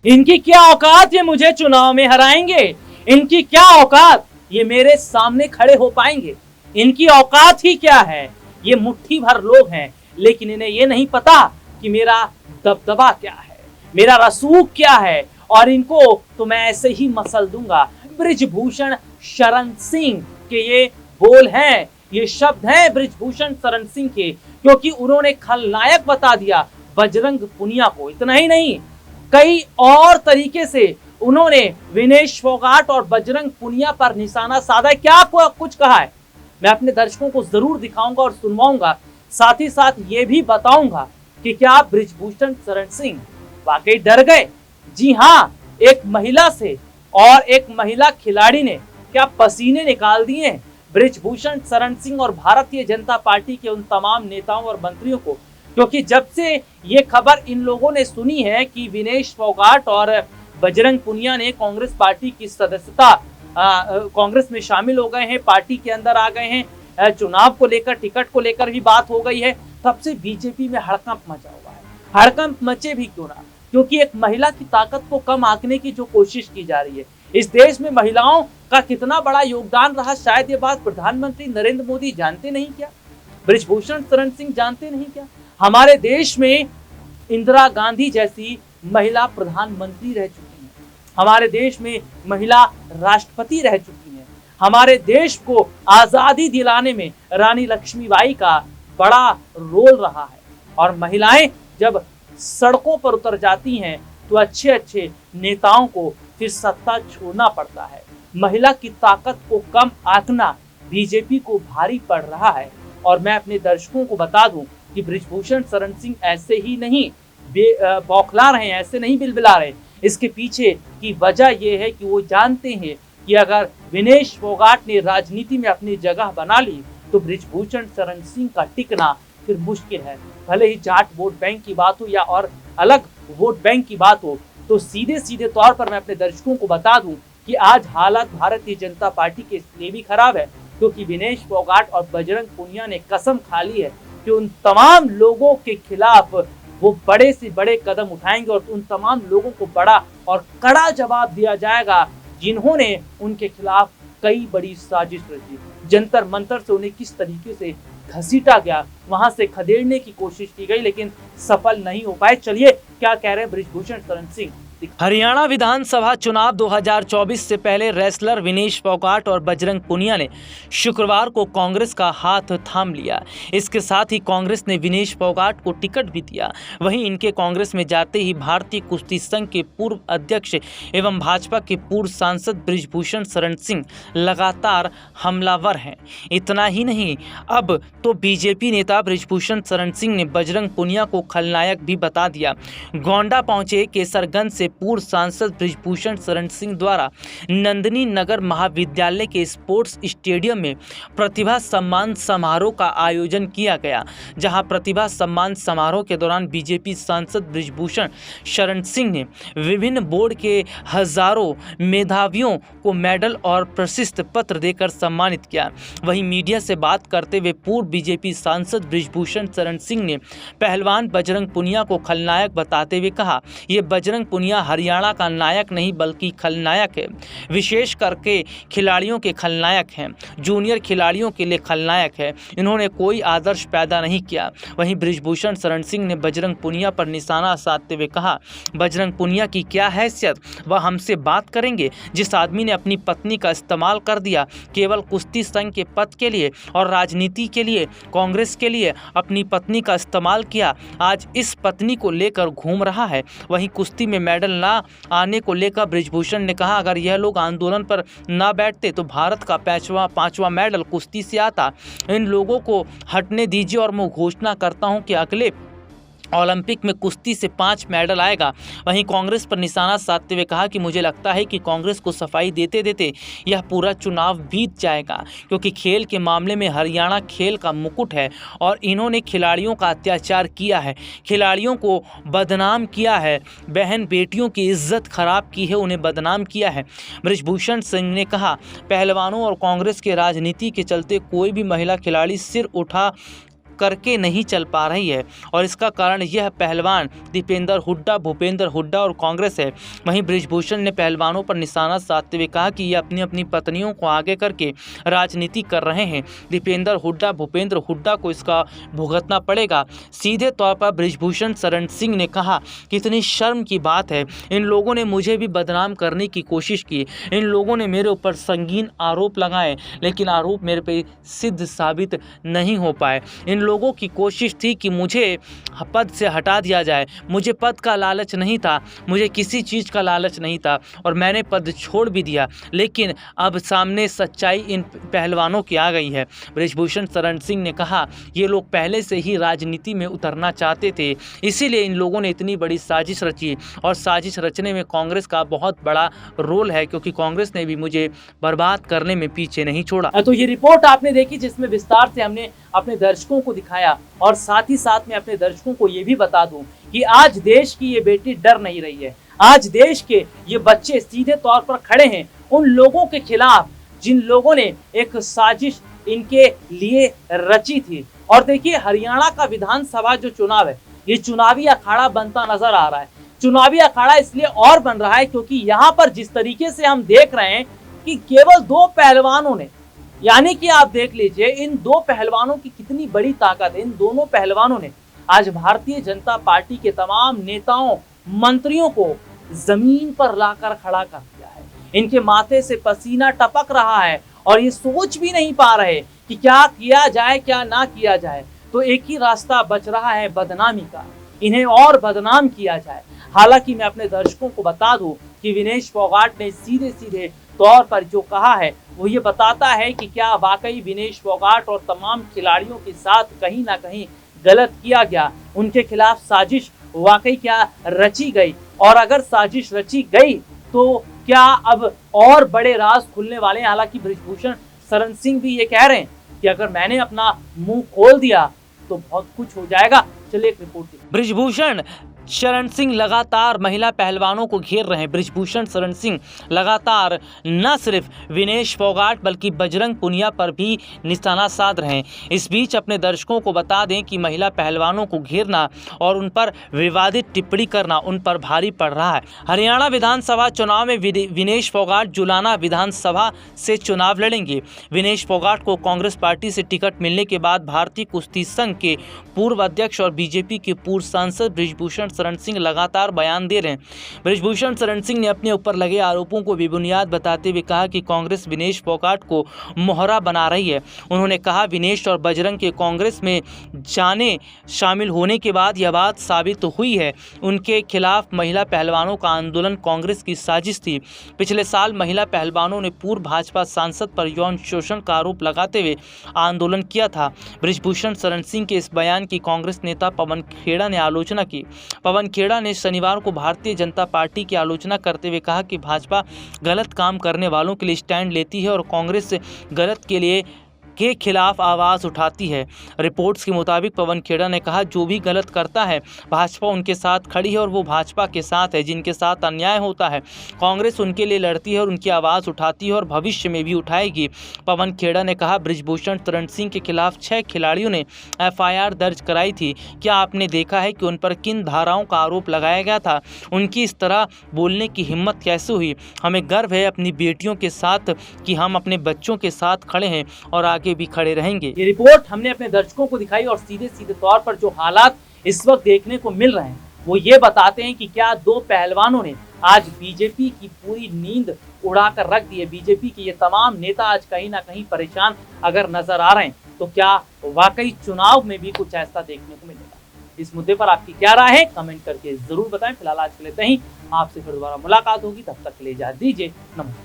इनकी क्या औकात ये मुझे चुनाव में हराएंगे? इनकी क्या औकात ये मेरे सामने खड़े हो पाएंगे? इनकी औकात ही क्या है? ये मुट्ठी भर लोग हैं, लेकिन इन्हें ये नहीं पता कि मेरा दबदबा क्या है, मेरा रसूख क्या है, और इनको तो मैं ऐसे ही मसल दूंगा। ब्रिजभूषण शरण सिंह के ये बोल हैं, ये शब्द हैं ब्रिजभूषण शरण सिंह के, क्योंकि उन्होंने खलनायक बता दिया बजरंग पुनिया को। इतना ही नहीं, कई और तरीके से उन्होंने विनेश फोगाट और बजरंग पुनिया पर निशाना साधा। क्या कुछ कहा है, मैं अपने दर्शकों को जरूर दिखाऊंगा और सुनवाऊंगा। साथ ही साथ ये भी बताऊंगा कि क्या ब्रिजभूषण शरण सिंह वाकई डर गए? जी हाँ, एक महिला से और एक महिला खिलाड़ी ने क्या पसीने निकाल दिए हैं ब्रिजभूषण शरण सिंह और भारतीय जनता पार्टी के उन तमाम नेताओं और मंत्रियों को, क्योंकि जब से ये खबर इन लोगों ने सुनी है कि विनेश फोगाट और बजरंग पुनिया ने कांग्रेस पार्टी की सदस्यता कांग्रेस में शामिल हो गए हैं, पार्टी के अंदर आ गए हैं, चुनाव को लेकर, टिकट को लेकर भी बात हो गई है, तब से बीजेपी में हड़कंप मचा हुआ है। हड़कंप मचे भी क्यों ना, क्योंकि एक महिला की ताकत को कम आंकने की जो कोशिश की जा रही है। इस देश में महिलाओं का कितना बड़ा योगदान रहा, शायद ये बात प्रधानमंत्री नरेंद्र मोदी जानते नहीं क्या? ब्रिजभूषण शरण सिंह जानते नहीं क्या? हमारे देश में इंदिरा गांधी जैसी महिला प्रधानमंत्री रह चुकी हैं, हमारे देश में महिला राष्ट्रपति रह चुकी हैं, हमारे देश को आजादी दिलाने में रानी लक्ष्मीबाई का बड़ा रोल रहा है। और महिलाएं जब सड़कों पर उतर जाती हैं तो अच्छे अच्छे नेताओं को फिर सत्ता छोड़ना पड़ता है। महिला की ताकत को कम आंकना बीजेपी को भारी पड़ रहा है। और मैं अपने दर्शकों को बता दूं कि ब्रिजभूषण शरण सिंह ऐसे ही नहीं बौखला रहे हैं, ऐसे नहीं बिलबिला रहे। इसके पीछे की वजह यह है कि वो जानते हैं कि अगर विनेश फोगाट ने राजनीति में अपनी जगह बना ली तो ब्रिजभूषण शरण सिंह का टिकना फिर मुश्किल है। भले ही जाट वोट बैंक की बात हो या और अलग वोट बैंक की बात हो, तो सीधे सीधे तौर पर मैं अपने दर्शकों को बता दूं कि आज हालात भारतीय जनता पार्टी के लिए भी खराब है, क्योंकि विनेश फोगाट और बजरंग पुनिया ने कसम खा ली है कि उन तमाम लोगों के खिलाफ वो बड़े से बड़े कदम उठाएंगे और उन तमाम लोगों को बड़ा और कड़ा जवाब दिया जाएगा जिन्होंने उनके खिलाफ कई बड़ी साजिश रची। जंतर मंतर से उन्हें किस तरीके से घसीटा गया, वहां से खदेड़ने की कोशिश की गई, लेकिन सफल नहीं हो पाए। चलिए क्या कह रहे हैं ब्रिजभूषण शरण सिंह। हरियाणा विधानसभा चुनाव 2024 से पहले रेसलर विनेश फोगाट और बजरंग पुनिया ने शुक्रवार को कांग्रेस का हाथ थाम लिया। इसके साथ ही कांग्रेस ने विनेश फोगाट को टिकट भी दिया। वहीं इनके कांग्रेस में जाते ही भारतीय कुश्ती संघ के पूर्व अध्यक्ष एवं भाजपा के पूर्व सांसद ब्रिजभूषण शरण सिंह लगातार हमलावर हैं। इतना ही नहीं, अब तो बीजेपी नेता ब्रिजभूषण शरण सिंह ने बजरंग पुनिया को खलनायक भी बता दिया। गोंडा पहुंचे केसरगंज से पूर्व सांसद ब्रिजभूषण शरण सिंह द्वारा नंदिनी नगर महाविद्यालय के स्पोर्ट्स स्टेडियम में प्रतिभा सम्मान समारोह का आयोजन किया गया, जहां प्रतिभा सम्मान समारोह के दौरान बीजेपी सांसद ब्रिजभूषण शरण सिंह ने विभिन्न बोर्ड के हजारों मेधावियों को मेडल और प्रशस्ति पत्र देकर सम्मानित किया। वहीं मीडिया से बात करते हुए पूर्व बीजेपी सांसद ब्रिजभूषण शरण सिंह ने पहलवान बजरंग पुनिया को खलनायक बताते हुए कहा, ये बजरंग पुनिया हरियाणा का नायक नहीं बल्कि खलनायक है, विशेष करके खिलाड़ियों के खलनायक हैं, जूनियर खिलाड़ियों के लिए खलनायक है। इन्होंने कोई आदर्श पैदा नहीं किया। वहीं ब्रिजभूषण शरण सिंह ने बजरंग पुनिया पर निशाना साधते हुए कहा, बजरंग पुनिया की क्या हैसियत, वह हमसे बात करेंगे? जिस आदमी ने अपनी पत्नी का इस्तेमाल कर दिया केवल कुश्ती संघ के पद के लिए और राजनीति के लिए, कांग्रेस के लिए अपनी पत्नी का इस्तेमाल किया, आज इस पत्नी को लेकर घूम रहा है। वहीं कुश्ती में मेडल ना आने को लेकर ब्रिजभूषण ने कहा, अगर यह लोग आंदोलन पर ना बैठते तो भारत का पांचवा मेडल कुश्ती से आता। इन लोगों को हटने दीजिए और मैं घोषणा करता हूं कि अगले ओलंपिक में कुश्ती से 5 मेडल आएगा। वहीं कांग्रेस पर निशाना साधते हुए कहा कि मुझे लगता है कि कांग्रेस को सफाई देते देते यह पूरा चुनाव बीत जाएगा, क्योंकि खेल के मामले में हरियाणा खेल का मुकुट है और इन्होंने खिलाड़ियों का अत्याचार किया है, खिलाड़ियों को बदनाम किया है, बहन बेटियों की इज्जत खराब की है, उन्हें बदनाम किया है। ब्रिजभूषण सिंह ने कहा, पहलवानों और कांग्रेस के राजनीति के चलते कोई भी महिला खिलाड़ी सिर उठा करके नहीं चल पा रही है और इसका कारण यह पहलवान दीपेंद्र हुड्डा, भूपेंद्र हुड्डा और कांग्रेस है। वहीं बृजभूषण ने पहलवानों पर निशाना साधते हुए कहा कि ये अपनी अपनी पत्नियों को आगे करके राजनीति कर रहे हैं। दीपेंद्र हुड्डा, भूपेंद्र हुड्डा को इसका भुगतना पड़ेगा। सीधे तौर पर बृजभूषण शरण सिंह ने कहा कि इतनी शर्म की बात है, इन लोगों ने मुझे भी बदनाम करने की कोशिश की, इन लोगों ने मेरे ऊपर संगीन आरोप लगाए, लेकिन आरोप मेरे पे सिद्ध साबित नहीं हो पाए। इन लोगों की कोशिश थी कि मुझे पद से हटा दिया जाए। मुझे पद का लालच नहीं था, मुझे किसी चीज़ का लालच नहीं था और मैंने पद छोड़ भी दिया, लेकिन अब सामने सच्चाई इन पहलवानों की आ गई है। बृजभूषण शरण सिंह ने कहा ये लोग पहले से ही राजनीति में उतरना चाहते थे, इसीलिए इन लोगों ने इतनी बड़ी साजिश रची और साजिश रचने में कांग्रेस का बहुत बड़ा रोल है, क्योंकि कांग्रेस ने भी मुझे बर्बाद करने में पीछे नहीं छोड़ा। तो ये रिपोर्ट आपने देखी जिसमें विस्तार से हमने अपने दर्शकों को दिखाया और साथ ही साथ में अपने दर्शकों को ये भी बता दूं कि आज देश की ये बेटी डर नहीं रही है। आज देश के ये बच्चे सीधे तौर पर खड़े हैं उन लोगों के खिलाफ जिन लोगों ने एक साजिश इनके लिए रची थी। और देखिए हरियाणा का विधानसभा जो चुनाव है, ये चुनावी अखाड़ा बनता नजर आ रहा है। चुनावी अखाड़ा इसलिए और बन रहा है क्योंकि यहाँ पर जिस तरीके से हम देख रहे हैं कि केवल दो पहलवानों ने, यानी कि आप देख लीजिए इन दो पहलवानों की कितनी बड़ी ताकत है। इन दोनों पहलवानों ने आज भारतीय जनता पार्टी के तमाम नेताओं, मंत्रियों को जमीन पर लाकर खड़ा कर दिया है। इनके माथे से पसीना टपक रहा है और ये सोच भी नहीं पा रहे कि क्या किया जाए, क्या ना किया जाए। तो एक ही रास्ता बच रहा है बदनामी का, इन्हें और बदनाम किया जाए। हालांकि मैं अपने दर्शकों को बता दूं कि विनेश फोगाट ने सीधे सीधे तौर पर जो कहा है वो ये बताता है कि क्या वाकई विनेश फोगाट और तमाम खिलाड़ियों के साथ कहीं ना कहीं गलत किया गया, उनके खिलाफ साजिश वाकई क्या रची गई, और अगर साजिश रची गई तो क्या अब और बड़े राज खुलने वाले हैं। हालांकि बृजभूषण शरण सिंह भी ये कह रहे हैं कि अगर मैंने अपना मुंह खोल दिया तो बहुत कुछ हो जाएगा। चलिए एक रिपोर्ट देखिए। बृजभूषण शरण सिंह लगातार महिला पहलवानों को घेर रहे हैं। बृजभूषण शरण सिंह लगातार न सिर्फ विनेश फोगाट बल्कि बजरंग पुनिया पर भी निशाना साध रहे हैं। इस बीच अपने दर्शकों को बता दें कि महिला पहलवानों को घेरना और उन पर विवादित टिप्पणी करना उन पर भारी पड़ रहा है। हरियाणा विधानसभा चुनाव में विनेश फोगाट जुलाना विधानसभा से चुनाव लड़ेंगे। विनेश फोगाट को कांग्रेस पार्टी से टिकट मिलने के बाद भारतीय कुश्ती संघ के पूर्व अध्यक्ष और बीजेपी के पूर्व सांसद बृजभूषण शरण सिंह लगातार बयान दे रहे हैं। बृजभूषण शरण सिंह ने अपने ऊपर लगे आरोपों को बेबुनियाद बताते हुए कहा कि कांग्रेस विनेश फोगाट को मोहरा बना रही है। उन्होंने कहा विनेश और बजरंग के कांग्रेस में जाने शामिल होने के बाद यह बात साबित हुई है उनके खिलाफ महिला पहलवानों का आंदोलन कांग्रेस की साजिश थी। पिछले साल महिला पहलवानों ने पूर्व भाजपा सांसद पर यौन शोषण का आरोप लगाते हुए आंदोलन किया था। बृजभूषण शरण सिंह के इस बयान की कांग्रेस नेता पवन खेड़ा ने आलोचना की। पवन खेड़ा ने शनिवार को भारतीय जनता पार्टी की आलोचना करते हुए कहा कि भाजपा गलत काम करने वालों के लिए स्टैंड लेती है और कांग्रेस गलत के खिलाफ आवाज़ उठाती है। रिपोर्ट्स के मुताबिक पवन खेड़ा ने कहा जो भी गलत करता है भाजपा उनके साथ खड़ी है और वो भाजपा के साथ है। जिनके साथ अन्याय होता है कांग्रेस उनके लिए लड़ती है और उनकी आवाज़ उठाती है और भविष्य में भी उठाएगी। पवन खेड़ा ने कहा बृजभूषण शरण सिंह के खिलाफ 6 खिलाड़ियों ने FIR दर्ज कराई थी। क्या आपने देखा है कि उन पर किन धाराओं का आरोप लगाया गया था? उनकी इस तरह बोलने की हिम्मत कैसे हुई? हमें गर्व है अपनी बेटियों के साथ कि हम अपने बच्चों के साथ खड़े हैं और आगे भी खड़े रहेंगे। ये रिपोर्ट हमने अपने दर्शकों को दिखाई और सीधे सीधे तौर पर जो हालात इस वक्त देखने को मिल रहे हैं वो ये बताते हैं कि क्या दो पहलवानों ने आज बीजेपी की पूरी नींद उड़ाकर रख दी है। बीजेपी के ये तमाम नेता आज कहीं ना कहीं परेशान अगर नजर आ रहे हैं तो क्या वाकई चुनाव में भी कुछ ऐसा देखने को मिलेगा? इस मुद्दे पर आपकी क्या राय है कमेंट करके जरूर बताएं। फिलहाल आज के लिए इतना ही, आपसे फिर दोबारा मुलाकात होगी, तब तक के लिए इजाजत दीजिए। नमस्कार।